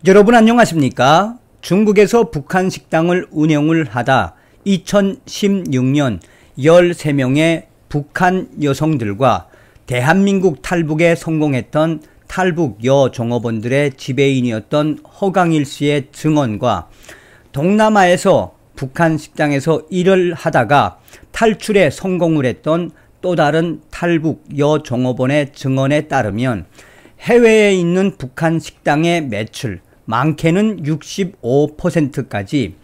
여러분 안녕하십니까? 중국에서 북한 식당을 운영을 하다 2016년 13명의 북한 여성들과 대한민국 탈북에 성공했던 탈북 여종업원들의 지배인이었던 허강일 씨의 증언과 동남아에서 북한 식당에서 일을 하다가 탈출에 성공을 했던 또 다른 탈북 여종업원의 증언에 따르면 해외에 있는 북한 식당의 매출, 많게는 65%까지,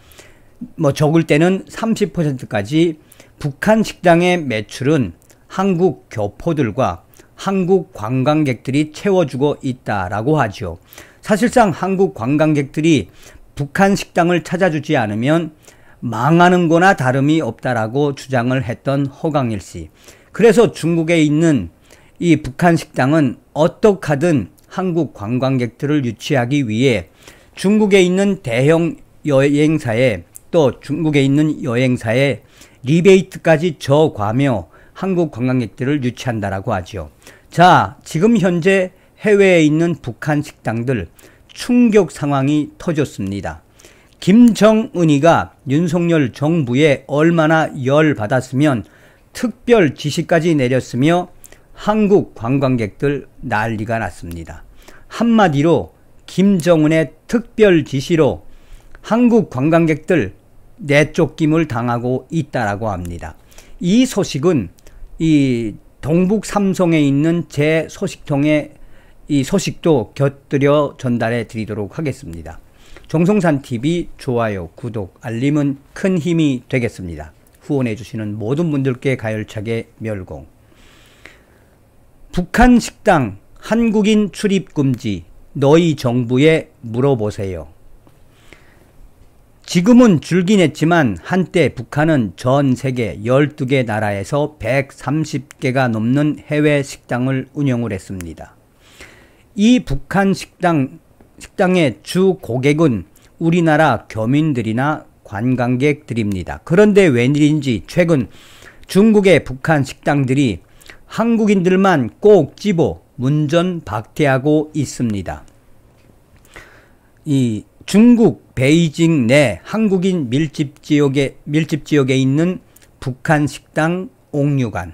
적을 때는 30%까지 북한 식당의 매출은 한국 교포들과 한국 관광객들이 채워주고 있다라고 하죠. 사실상 한국 관광객들이 북한 식당을 찾아주지 않으면 망하는 거나 다름이 없다라고 주장을 했던 허강일 씨. 그래서 중국에 있는 이 북한 식당은 어떻게 하든 한국 관광객들을 유치하기 위해 중국에 있는 대형 여행사에 또 중국에 있는 여행사에 리베이트까지 줘가며 한국 관광객들을 유치한다라고 하죠. 자, 지금 현재 해외에 있는 북한 식당들 충격 상황이 터졌습니다. 김정은이가 윤석열 정부에 얼마나 열받았으면 특별 지시까지 내렸으며 한국 관광객들 난리가 났습니다. 한마디로 김정은의 특별 지시로 한국 관광객들 내쫓김을 당하고 있다라고 합니다. 이 소식은 이 동북 삼성에 있는 제 소식통에 이 소식도 곁들여 전달해 드리도록 하겠습니다. 정성산TV 좋아요, 구독, 알림은 큰 힘이 되겠습니다. 후원해 주시는 모든 분들께 가열차게 멸공. 북한 식당 한국인 출입 금지, 너희 정부에 물어보세요. 지금은 줄긴 했지만 한때 북한은 전 세계 12개 나라에서 130개가 넘는 해외 식당을 운영을 했습니다. 이 북한 식당의 주 고객은 우리나라 교민들이나 관광객들입니다. 그런데 웬일인지 최근 중국의 북한 식당들이 한국인들만 꼭 집어 문전박대하고 있습니다. 이 중국 베이징 내 한국인 밀집 지역에 있는 북한 식당 옥류관.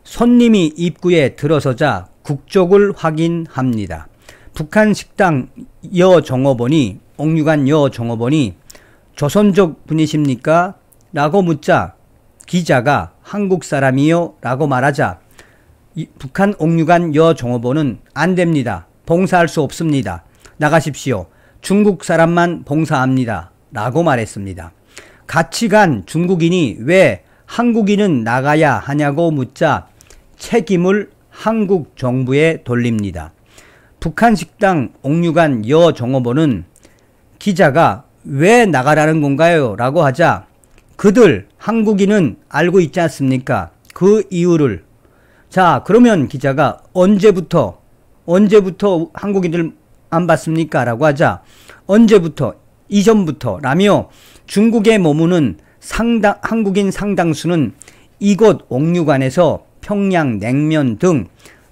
손님이 입구에 들어서자 국적을 확인합니다. 북한 식당 여종업원이 옥류관 여종업원이 조선족 분이십니까? 라고 묻자 기자가 한국 사람이요? 라고 말하자 북한 옥류관 여종업원은 안 됩니다. 봉사할 수 없습니다. 나가십시오. 중국 사람만 봉사합니다. 라고 말했습니다. 같이 간 중국인이 왜 한국인은 나가야 하냐고 묻자 책임을 한국 정부에 돌립니다. 북한 식당 옥류관 여종업원은 기자가 왜 나가라는 건가요? 라고 하자 그들 한국인은 알고 있지 않습니까? 그 이유를. 자, 그러면 기자가 언제부터 한국인들 안 봤습니까? 라고 하자 언제부터? 이전부터 라며 중국에 머무는 한국인 상당수는 이곳 옥류관에서 평양냉면 등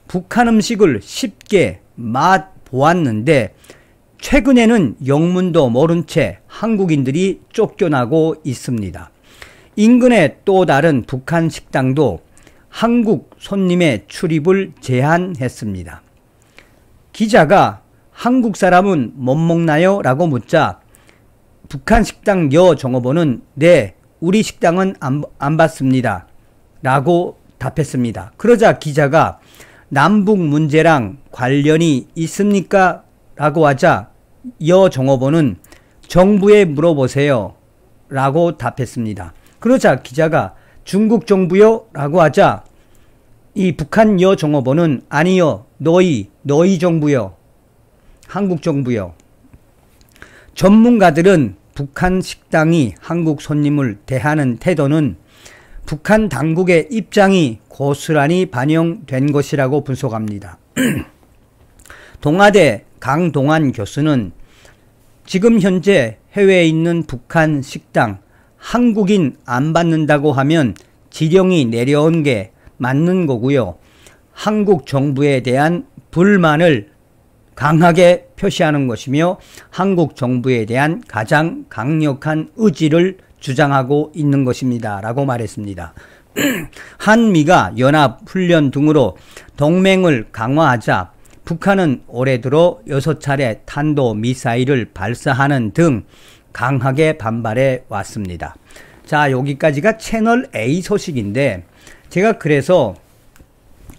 북한 음식을 쉽게 맛보았는데 최근에는 영문도 모른 채 한국인들이 쫓겨나고 있습니다. 인근의 또 다른 북한 식당도 한국 손님의 출입을 제한했습니다. 기자가 한국 사람은 못 먹나요? 라고 묻자 북한 식당 여종업원은 네, 우리 식당은 안 받습니다. 라고 답했습니다. 그러자 기자가 남북 문제랑 관련이 있습니까? 라고 하자 여종업원은 정부에 물어보세요. 라고 답했습니다. 그러자 기자가 중국 정부요? 라고 하자 이 북한 여종업원은 아니요, 너희 정부요. 한국 정부요. 전문가들은 북한 식당이 한국 손님을 대하는 태도는 북한 당국의 입장이 고스란히 반영된 것이라고 분석합니다. 동아대 강동환 교수는 지금 현재 해외에 있는 북한 식당 한국인 안 받는다고 하면 지령이 내려온 게 맞는 거고요. 한국 정부에 대한 불만을 강하게 표시하는 것이며 한국 정부에 대한 가장 강력한 의지를 주장하고 있는 것입니다. 라고 말했습니다. 한미가 연합훈련 등으로 동맹을 강화하자 북한은 올해 들어 6차례 탄도미사일을 발사하는 등 강하게 반발해 왔습니다. 자, 여기까지가 채널 A 소식인데, 제가 그래서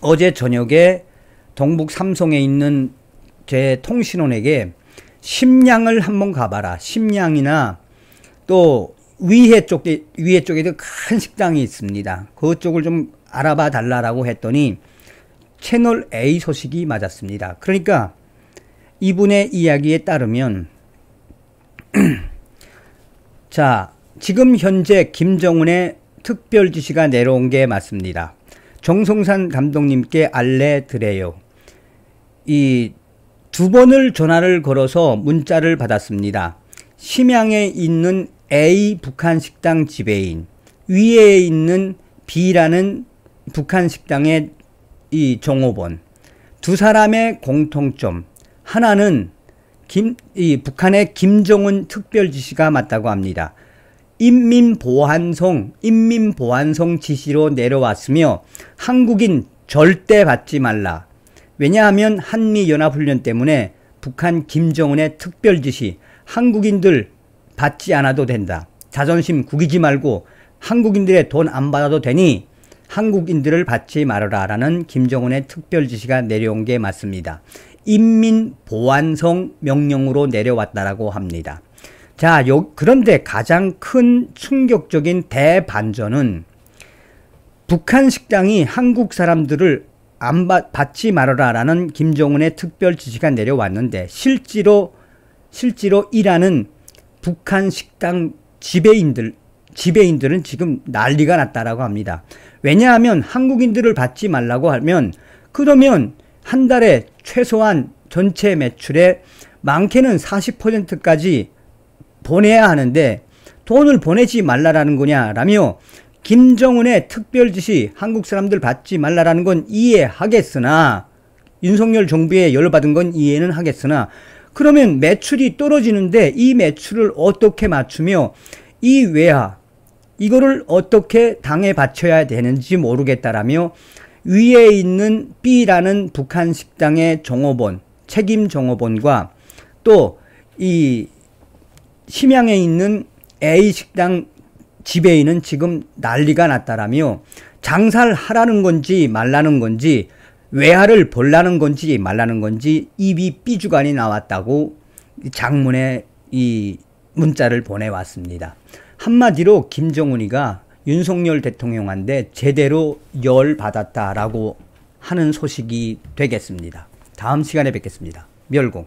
어제 저녁에 동북 삼성에 있는 제 통신원에게 심양을 한번 가봐라. 심양이나 또 위에 쪽에도 큰 식당이 있습니다. 그쪽을 좀 알아봐 달라고 했더니 채널 A 소식이 맞았습니다. 그러니까 이분의 이야기에 따르면 자, 지금 현재 김정은의 특별 지시가 내려온 게 맞습니다. 정성산 감독님께 알려드려요. 이 2번을 전화를 걸어서 문자를 받았습니다. 심양에 있는 A 북한 식당 지배인, 위에 있는 B라는 북한 식당의 이 종업원, 두 사람의 공통점, 하나는 북한의 김정은 특별 지시가 맞다고 합니다. 인민보안성 지시로 내려왔으며 한국인 절대 받지 말라. 왜냐하면 한미연합훈련 때문에 북한 김정은의 특별 지시, 한국인들 받지 않아도 된다. 자존심 구기지 말고 한국인들의 돈 안 받아도 되니 한국인들을 받지 말아라 라는 김정은의 특별 지시가 내려온 게 맞습니다. 인민보안성 명령으로 내려왔다라고 합니다. 자, 그런데 가장 큰 충격적인 대반전은 북한 식당이 한국 사람들을 받지 말아라 라는 김정은의 특별 지시가 내려왔는데 실제로 일하는 북한 식당 지배인들은 지금 난리가 났다라고 합니다. 왜냐하면 한국인들을 받지 말라고 하면 그러면 한 달에 최소한 전체 매출의 많게는 40%까지 보내야 하는데 돈을 보내지 말라라는 거냐라며 김정은의 특별 지시 한국 사람들 받지 말라라는 건 이해하겠으나 윤석열 정부에 열받은 건 이해는 하겠으나 그러면 매출이 떨어지는데 이 매출을 어떻게 맞추며 이 외화 이거를 어떻게 당에 바쳐야 되는지 모르겠다라며 위에 있는 B라는 북한 식당의 종업원, 책임 종업원과 또 이 심양에 있는 A 식당 지배인은 지금 난리가 났다라며 장사를 하라는 건지 말라는 건지 외화를 벌라는 건지 말라는 건지 입이 삐죽간이 나왔다고 장문에 이 문자를 보내왔습니다. 한마디로 김정은이가 윤석열 대통령한테 제대로 열받았다라고 하는 소식이 되겠습니다. 다음 시간에 뵙겠습니다. 멸공.